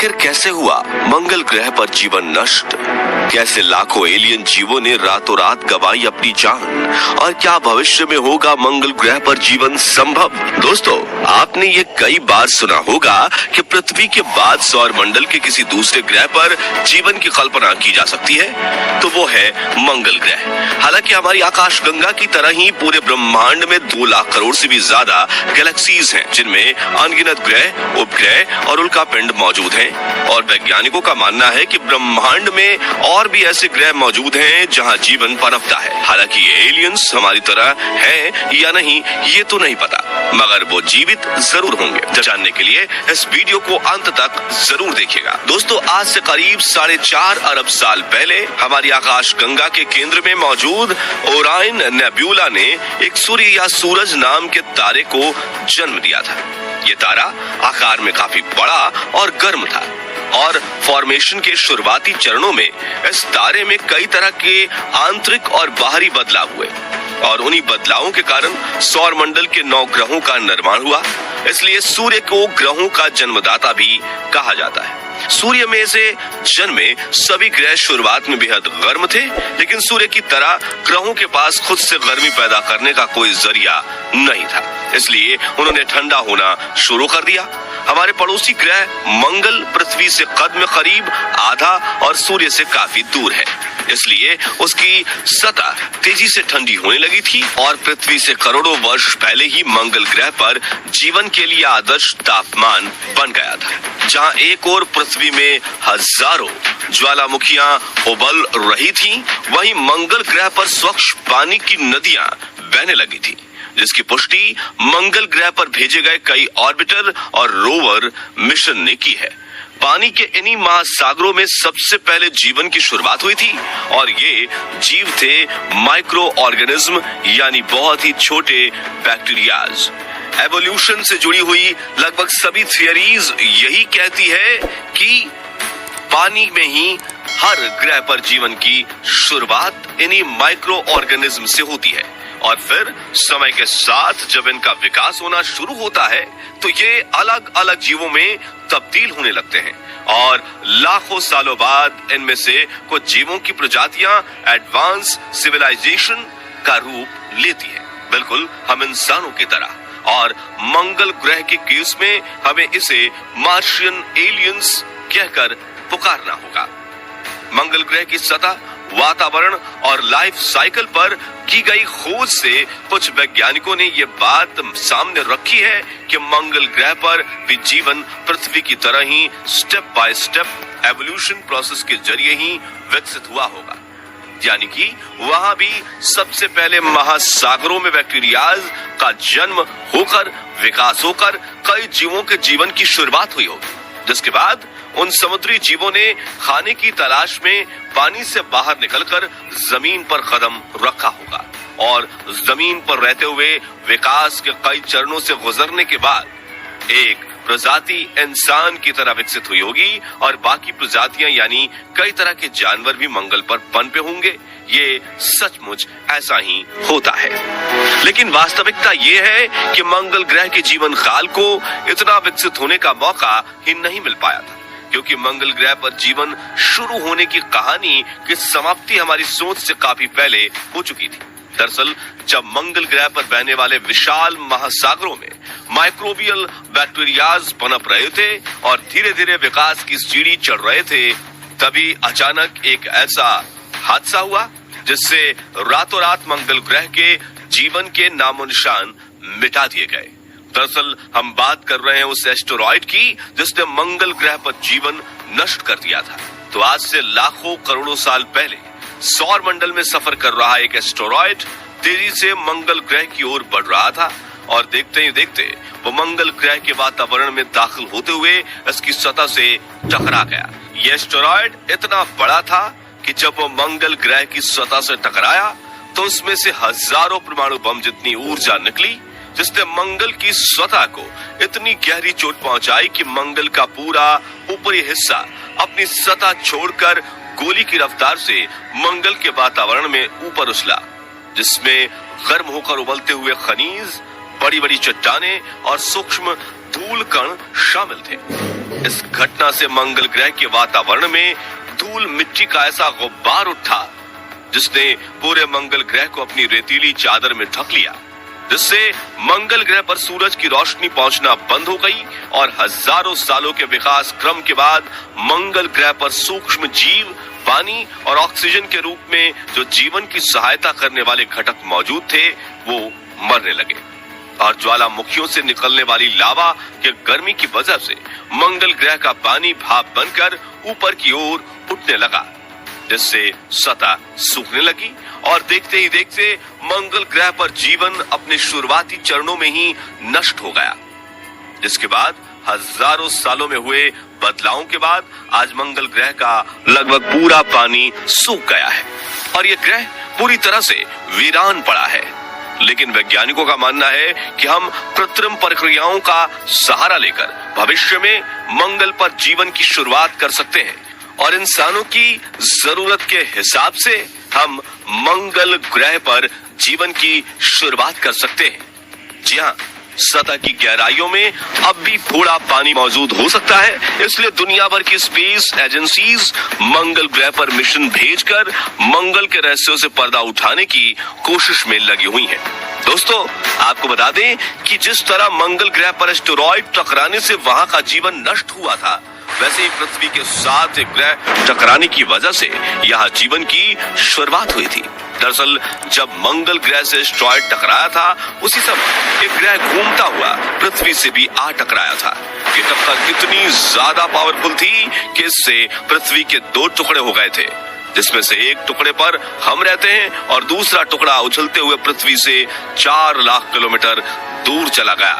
आखिर कैसे हुआ मंगल ग्रह पर जीवन नष्ट? कैसे लाखों एलियन जीवों ने रातों रात गंवाई अपनी जान? और क्या भविष्य में होगा मंगल ग्रह पर जीवन संभव? दोस्तों, आपने ये कई बार सुना होगा कि पृथ्वी के बाद सौर मंडल के किसी दूसरे ग्रह पर जीवन की कल्पना की जा सकती है, तो वो है मंगल ग्रह। हालांकि हमारी आकाश गंगा की तरह ही पूरे ब्रह्मांड में 2 लाख करोड़ से भी ज्यादा गैलेक्सीज हैं, जिनमें अनगिनत ग्रह, उपग्रह और उल्का पिंड मौजूद हैं। और वैज्ञानिकों का मानना है कि ब्रह्मांड में और भी ऐसे ग्रह मौजूद हैं जहां जीवन पनपता है। हालांकि ये एलियंस हमारी तरह हैं या नहीं, ये तो नहीं पता, मगर वो जीवित जरूर होंगे। जानने के लिए इस वीडियो को अंत तक जरूर देखिएगा। दोस्तों, आज से करीब 4.5 अरब साल पहले हमारी आकाश गंगा के केंद्र में मौजूद ओराइन नेब्यूला ने एक सूर्य या सूरज नाम के तारे को जन्म दिया था। ये तारा आकार में काफी बड़ा और गर्म था और फॉर्मेशन के शुरुआती चरणों में इस तारे में कई तरह के आंतरिक और बाहरी बदलाव हुए और उन्हीं बदलावों के कारण सौर मंडल के 9 ग्रहों का निर्माण हुआ। इसलिए सूर्य को ग्रहों का जन्मदाता भी कहा जाता है। सूर्य में से जन्मे सभी ग्रह शुरुआत में बेहद गर्म थे, लेकिन सूर्य की तरह ग्रहों के पास खुद से गर्मी पैदा करने का कोई जरिया नहीं था। इसलिए उन्होंने ठंडा होना शुरू कर दिया। हमारे पड़ोसी ग्रह मंगल पृथ्वी से कद में करीब आधा और सूर्य से काफी दूर है, इसलिए उसकी सतह तेजी से ठंडी होने लगी थी और पृथ्वी से करोड़ों वर्ष पहले ही मंगल ग्रह पर जीवन के लिए आदर्श तापमान बन गया था। जहां एक ओर पृथ्वी में हजारों ज्वालामुखियां उबल रही थीं, वहीं मंगल ग्रह पर स्वच्छ पानी की नदियां बहने लगी थी, जिसकी पुष्टि मंगल ग्रह पर भेजे गए कई ऑर्बिटर और रोवर मिशन ने की है। पानी के इन्हीं महासागरों में सबसे पहले जीवन की शुरुआत हुई थी और ये जीव थे माइक्रो ऑर्गेनिज्म, यानी बहुत ही छोटे बैक्टीरियाज। एवोल्यूशन से जुड़ी हुई लगभग सभी थियरीज यही कहती है कि पानी में ही हर ग्रह पर जीवन की शुरुआत इन्हीं माइक्रो ऑर्गेनिज्म से होती है और फिर समय के साथ जब इनका विकास होना शुरू होता है तो ये अलग अलग जीवों में तब्दील होने लगते हैं और लाखों सालों बाद इनमें से कुछ जीवों की प्रजातियां एडवांस सिविलाइजेशन का रूप लेती हैं, बिल्कुल हम इंसानों की तरह। और मंगल ग्रह के केस में हमें इसे मार्शियन एलियंस कहकर पुकारना होगा। मंगल ग्रह की सतह, वातावरण और लाइफ साइकिल पर की गई खोज से कुछ वैज्ञानिकों ने ये बात सामने रखी है कि मंगल ग्रह पर भी जीवन पृथ्वी की तरह ही step by step evolution process के जरिए ही विकसित हुआ होगा, यानी कि वहां भी सबसे पहले महासागरों में बैक्टीरियाज का जन्म होकर, विकास होकर कई जीवों के जीवन की शुरुआत हुई होगी, जिसके बाद उन समुद्री जीवों ने खाने की तलाश में पानी से बाहर निकलकर जमीन पर कदम रखा होगा और जमीन पर रहते हुए विकास के कई चरणों से गुजरने के बाद एक प्रजाति इंसान की तरह विकसित हुई होगी और बाकी प्रजातियां यानी कई तरह के जानवर भी मंगल पर पनपे होंगे। ये सचमुच ऐसा ही होता है, लेकिन वास्तविकता ये है कि मंगल ग्रह के जीवन काल को इतना विकसित होने का मौका ही नहीं मिल पाया था, क्योंकि मंगल ग्रह पर जीवन शुरू होने की कहानी की समाप्ति हमारी सोच से काफी पहले हो चुकी थी। दरअसल जब मंगल ग्रह पर बहने वाले विशाल महासागरों में माइक्रोबियल बैक्टीरियाज पनप रहे थे और धीरे धीरे विकास की सीढ़ी चढ़ रहे थे, तभी अचानक एक ऐसा हादसा हुआ जिससे रातों रात मंगल ग्रह के जीवन के नामो निशान मिटा दिए गए। दरअसल हम बात कर रहे हैं उस एस्टेरॉयड की जिसने मंगल ग्रह पर जीवन नष्ट कर दिया था। तो आज से लाखों करोड़ों साल पहले सौर मंडल में सफर कर रहा एक एस्टेरॉयड तेजी से मंगल ग्रह की ओर बढ़ रहा था और देखते ही देखते वो मंगल ग्रह के वातावरण में दाखिल होते हुए इसकी सतह से टकरा गया। यह एस्टेरॉयड इतना बड़ा था कि जब वो मंगल ग्रह की सतह से टकराया तो उसमें से हजारों परमाणु बम जितनी ऊर्जा निकली, जिसने मंगल की सतह को इतनी गहरी चोट पहुंचाई कि मंगल का पूरा ऊपरी हिस्सा अपनी सतह छोड़कर गोली की रफ्तार से मंगल के वातावरण में ऊपर उछला, जिसमें गर्म होकर उबलते हुए खनिज, बड़ी बड़ी चट्टानें और सूक्ष्म धूल कण शामिल थे। इस घटना से मंगल ग्रह के वातावरण में धूल मिट्टी का ऐसा गुब्बार उठा जिसने पूरे मंगल ग्रह को अपनी रेतीली चादर में ढक लिया, जिससे मंगल ग्रह पर सूरज की रोशनी पहुंचना बंद हो गई और हजारों सालों के विकास क्रम के बाद मंगल ग्रह पर सूक्ष्म जीव, पानी और ऑक्सीजन के रूप में जो जीवन की सहायता करने वाले घटक मौजूद थे वो मरने लगे और ज्वालामुखियों से निकलने वाली लावा के गर्मी की वजह से मंगल ग्रह का पानी भाप बनकर ऊपर की ओर उठने लगा, जिससे सतह सूखने लगी और देखते ही देखते मंगल ग्रह पर जीवन अपने शुरुआती चरणों में ही नष्ट हो गया। जिसके बाद हजारों सालों में हुए बदलावों के बाद आज मंगल ग्रह का लगभग पूरा पानी सूख गया है और यह ग्रह पूरी तरह से वीरान पड़ा है। लेकिन वैज्ञानिकों का मानना है कि हम कृत्रिम प्रक्रियाओं का सहारा लेकर भविष्य में मंगल पर जीवन की शुरुआत कर सकते हैं और इंसानों की जरूरत के हिसाब से हम मंगल ग्रह पर जीवन की शुरुआत कर सकते हैं। जी हाँ, सतह की गहराइयों में अब भी थोड़ा पानी मौजूद हो सकता है, इसलिए दुनिया भर की स्पेस एजेंसीज मंगल ग्रह पर मिशन भेजकर मंगल के रहस्यों से पर्दा उठाने की कोशिश में लगी हुई हैं। दोस्तों, आपको बता दें कि जिस तरह मंगल ग्रह पर एस्टेरॉयड टकराने से वहां का जीवन नष्ट हुआ था, वैसे ही पृथ्वी के साथ एक ग्रह टकराने की वजह से यहाँ जीवन की शुरुआत हुई थी। दरअसल जब मंगल ग्रह से एस्टेरॉयड टकराया था, उसी समय एक ग्रह घूमता हुआ पृथ्वी से भी आ टकराया था। ये टक्कर इतनी ज्यादा पावरफुल थी कि इससे पृथ्वी के 2 टुकड़े हो गए थे, जिसमें से एक टुकड़े पर हम रहते हैं और दूसरा टुकड़ा उछलते हुए पृथ्वी से 4 लाख किलोमीटर दूर चला गया।